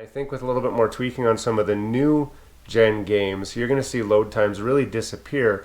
I think with a little bit more tweaking on some of the new gen games, you're going to see load times really disappear.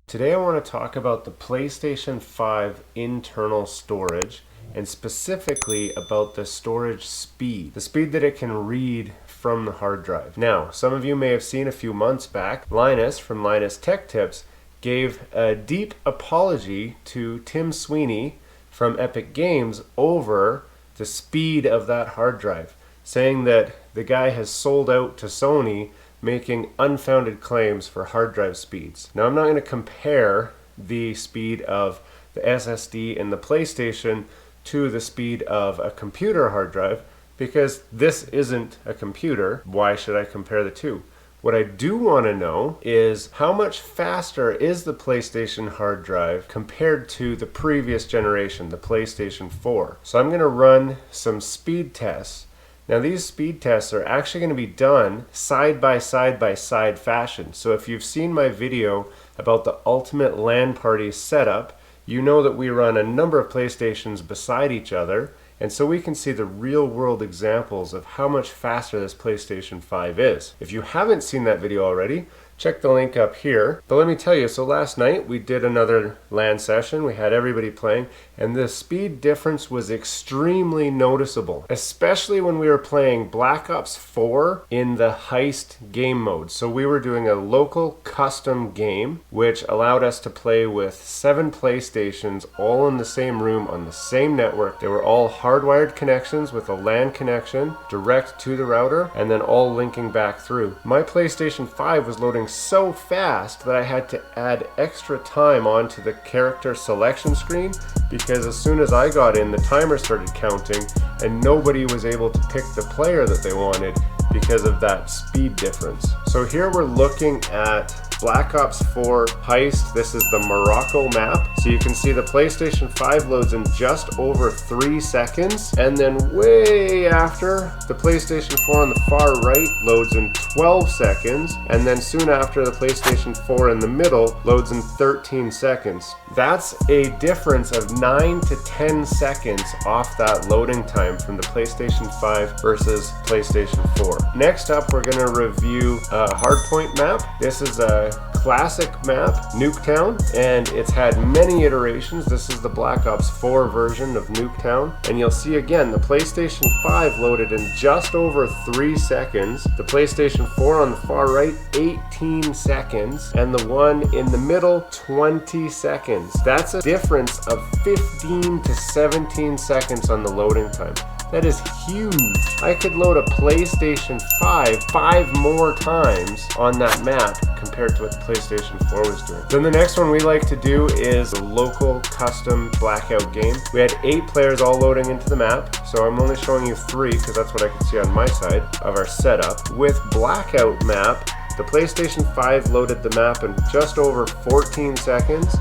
Today I want to talk about the PlayStation 5 internal storage, and specifically about the storage speed. The speed that it can read from the hard drive. Now, some of you may have seen a few months back, Linus from Linus Tech Tips gave a deep apology to Tim Sweeney from Epic Games over the speed of that hard drive, saying that the guy has sold out to Sony, making unfounded claims for hard drive speeds. Now, I'm not going to compare the speed of the SSD in the PlayStation to the speed of a computer hard drive, because this isn't a computer. Why should I compare the two? What I do want to know is how much faster is the PlayStation hard drive compared to the previous generation, the PlayStation 4. So I'm going to run some speed tests. Now, these speed tests are actually going to be done side by side fashion. So if you've seen my video about the ultimate LAN party setup, you know that we run a number of PlayStations beside each other, and so we can see the real world examples of how much faster this PlayStation 5 is. If you haven't seen that video already, check the link up here. But let me tell you, so last night we did another LAN session. We had everybody playing, and the speed difference was extremely noticeable, especially when we were playing Black Ops 4 in the heist game mode. So we were doing a local custom game, which allowed us to play with 7 PlayStations all in the same room on the same network. They were all hardwired connections with a LAN connection direct to the router, and then all linking back through. My PlayStation 5 was loading so fast that I had to add extra time onto the character selection screen, because as soon as I got in, the timer started counting and nobody was able to pick the player that they wanted because of that speed difference. So here we're looking at Black Ops 4 Heist. This is the Morocco map. So you can see the PlayStation 5 loads in just over 3 seconds, and then way after, the PlayStation 4 on the far right loads in 12 seconds, and then soon after, the PlayStation 4 in the middle loads in 13 seconds. That's a difference of 9 to 10 seconds off that loading time from the PlayStation 5 versus PlayStation 4. Next up, we're going to review a Hardpoint map. This is a classic map, Nuketown, and it's had many iterations. This is the Black Ops 4 version of Nuketown, and you'll see again the PlayStation 5 loaded in just over 3 seconds, the PlayStation 4 on the far right 18 seconds, and the one in the middle 20 seconds. That's a difference of 15 to 17 seconds on the loading time. That is huge. I could load a PlayStation 5 more times on that map compared to what the PlayStation 4 was doing. Then the next one we like to do is a local custom blackout game. We had 8 players all loading into the map, so I'm only showing you 3 because that's what I could see on my side of our setup. With blackout map, the PlayStation 5 loaded the map in just over 14 seconds.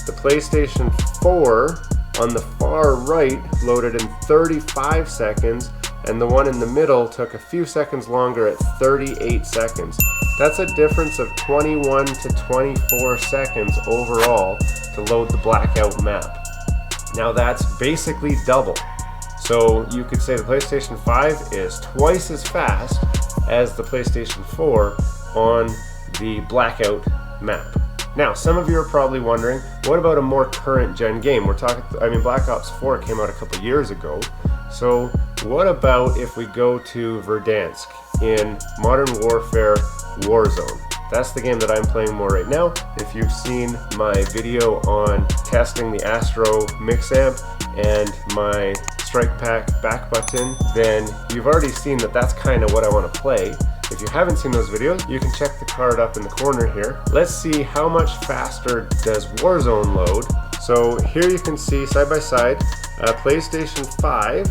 The PlayStation 4 on the far right loaded in 35 seconds, and the one in the middle took a few seconds longer at 38 seconds. That's a difference of 21 to 24 seconds overall to load the blackout map. Now that's basically double. So you could say the PlayStation 5 is twice as fast as the PlayStation 4 on the blackout map. Now, some of you are probably wondering, what about a more current gen game? Black Ops 4 came out a couple years ago. So what about if we go to Verdansk in Modern Warfare Warzone? That's the game that I'm playing more right now. If you've seen my video on testing the Astro Mix Amp and my Strike Pack back button, then you've already seen that that's kind of what I want to play. If you haven't seen those videos, you can check the card up in the corner here. Let's see how much faster does Warzone load. So here you can see side by side, PlayStation 5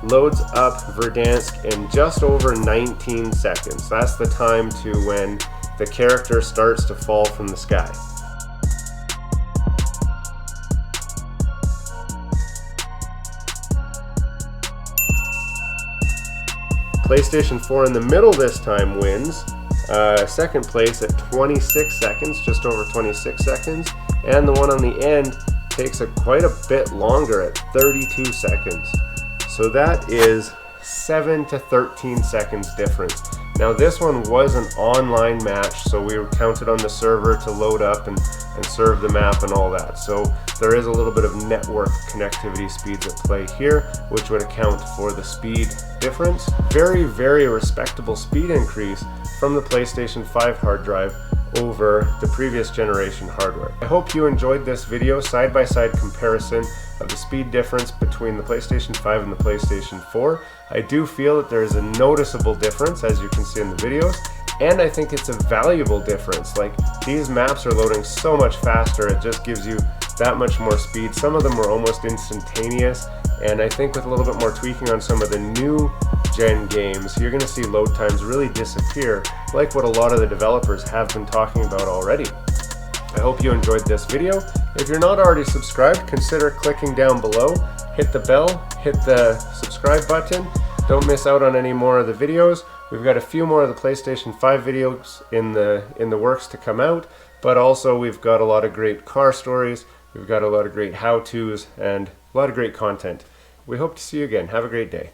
loads up Verdansk in just over 19 seconds. That's the time to when the character starts to fall from the sky. PlayStation 4 in the middle this time wins, second place at 26 seconds, just over 26 seconds, and the one on the end takes quite a bit longer at 32 seconds. So that is 7 to 13 seconds difference. Now this one was an online match, so we counted on the server to load up and serve the map and all that. So there is a little bit of network connectivity speeds at play here, which would account for the speed difference. Very, very respectable speed increase from the PlayStation 5 hard drive over the previous generation hardware. I hope you enjoyed this video side-by-side comparison of the speed difference between the PlayStation 5 and the PlayStation 4. I do feel that there is a noticeable difference, as you can see in the videos, and I think it's a valuable difference. Like, these maps are loading so much faster, it just gives you that much more speed. Some of them were almost instantaneous, and I think with a little bit more tweaking on some of the new gen games, you're going to see load times really disappear, like what a lot of the developers have been talking about already. I hope you enjoyed this video. If you're not already subscribed, consider clicking down below, hit the bell, hit the subscribe button. Don't miss out on any more of the videos. We've got a few more of the PlayStation 5 videos in the works to come out, but also we've got a lot of great car stories, we've got a lot of great how-tos, and a lot of great content. We hope to see you again. Have a great day.